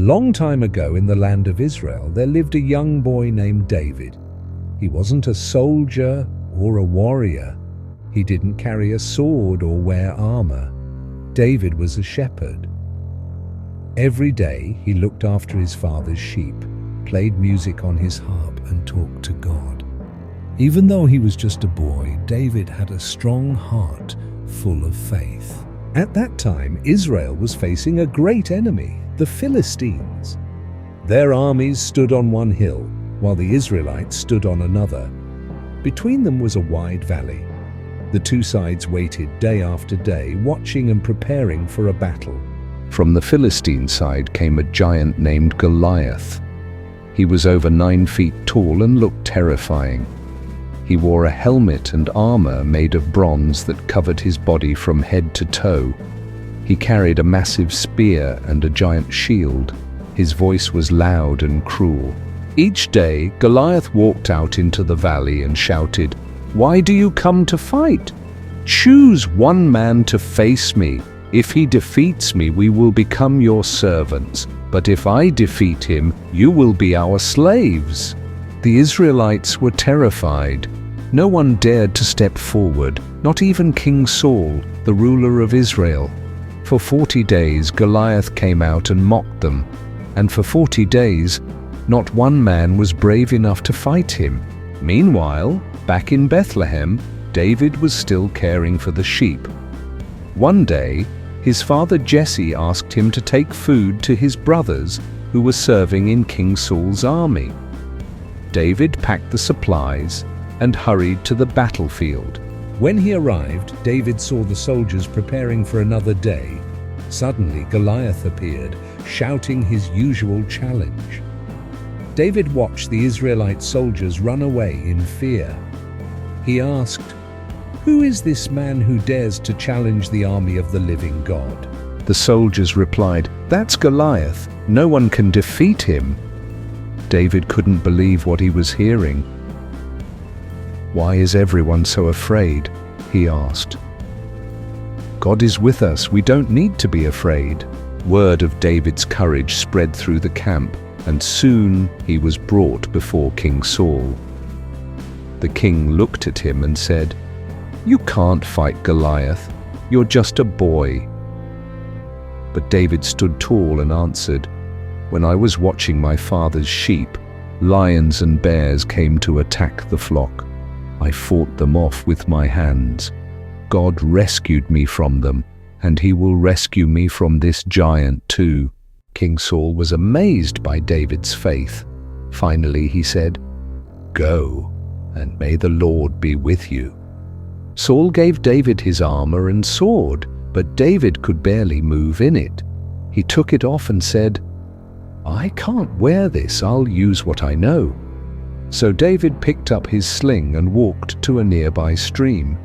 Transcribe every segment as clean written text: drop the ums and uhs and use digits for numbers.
long time ago in the land of Israel, there lived a young boy named David. He wasn't a soldier or a warrior. He didn't carry a sword or wear armor. David was a shepherd. Every day he looked after his father's sheep, played music on his harp, and talked to God. Even though he was just a boy, David had a strong heart full of faith. At that time, Israel was facing a great enemy, the Philistines. Their armies stood on one hill, while the Israelites stood on another. Between them was a wide valley. The two sides waited day after day, watching and preparing for a battle. From the Philistine side came a giant named Goliath. He was over 9 feet tall and looked terrifying. He wore a helmet and armor made of bronze that covered his body from head to toe. He carried a massive spear and a giant shield. His voice was loud and cruel. Each day, Goliath walked out into the valley and shouted, "Why do you come to fight? Choose one man to face me. If he defeats me, we will become your servants. But if I defeat him, you will be our slaves." The Israelites were terrified. No one dared to step forward, not even King Saul, the ruler of Israel. For 40 days, Goliath came out and mocked them. And for 40 days, not one man was brave enough to fight him. Meanwhile, back in Bethlehem, David was still caring for the sheep. One day, his father Jesse asked him to take food to his brothers who were serving in King Saul's army. David packed the supplies and hurried to the battlefield. When he arrived, David saw the soldiers preparing for another day. Suddenly, Goliath appeared, shouting his usual challenge. David watched the Israelite soldiers run away in fear. He asked, "Who is this man who dares to challenge the army of the living God?" The soldiers replied, "That's Goliath. No one can defeat him." David couldn't believe what he was hearing. "Why is everyone so afraid?" he asked. "God is with us. We don't need to be afraid." Word of David's courage spread through the camp, and soon he was brought before King Saul. The king looked at him and said, "You can't fight Goliath. You're just a boy." But David stood tall and answered, "When I was watching my father's sheep, lions and bears came to attack the flock. I fought them off with my hands. God rescued me from them, and he will rescue me from this giant too." King Saul was amazed by David's faith. Finally he said, "Go, and may the Lord be with you." Saul gave David his armor and sword, but David could barely move in it. He took it off and said, "I can't wear this. I'll use what I know." So David picked up his sling and walked to a nearby stream.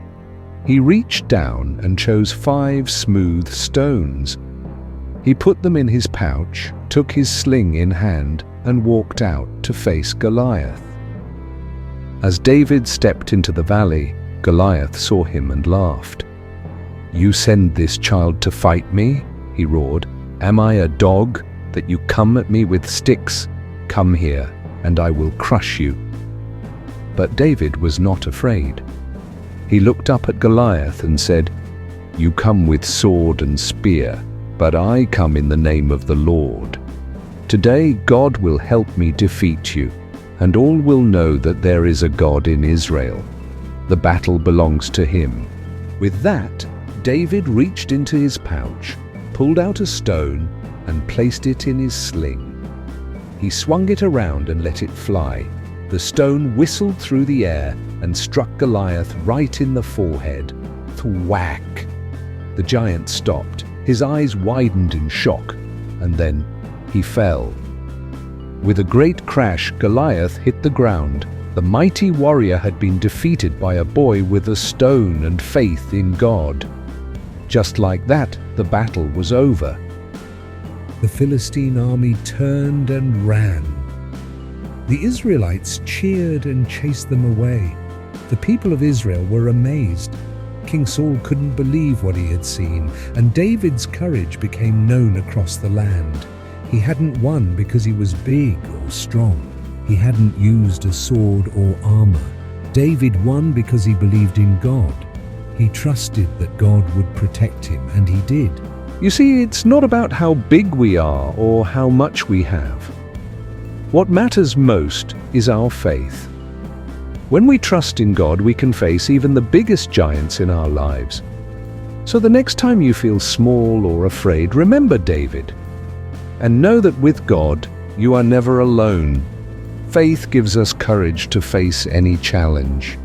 He reached down and chose 5 smooth stones. He put them in his pouch, took his sling in hand, and walked out to face Goliath. As David stepped into the valley, Goliath saw him and laughed. "You send this child to fight me?" he roared. "Am I a dog that you come at me with sticks? Come here, and I will crush you." But David was not afraid. He looked up at Goliath and said, "You come with sword and spear, but I come in the name of the Lord. Today God will help me defeat you, and all will know that there is a God in Israel. The battle belongs to him." With that, David reached into his pouch, pulled out a stone, and placed it in his sling. He swung it around and let it fly. The stone whistled through the air and struck Goliath right in the forehead. Thwack! The giant stopped. His eyes widened in shock, and then he fell. With a great crash, Goliath hit the ground. The mighty warrior had been defeated by a boy with a stone and faith in God. Just like that, the battle was over. The Philistine army turned and ran. The Israelites cheered and chased them away. The people of Israel were amazed. King Saul couldn't believe what he had seen, and David's courage became known across the land. He hadn't won because he was big or strong. He hadn't used a sword or armor. David won because he believed in God. He trusted that God would protect him, and he did. You see, it's not about how big we are or how much we have. What matters most is our faith. When we trust in God, we can face even the biggest giants in our lives. So the next time you feel small or afraid, remember David. And know that with God, you are never alone. Faith gives us courage to face any challenge.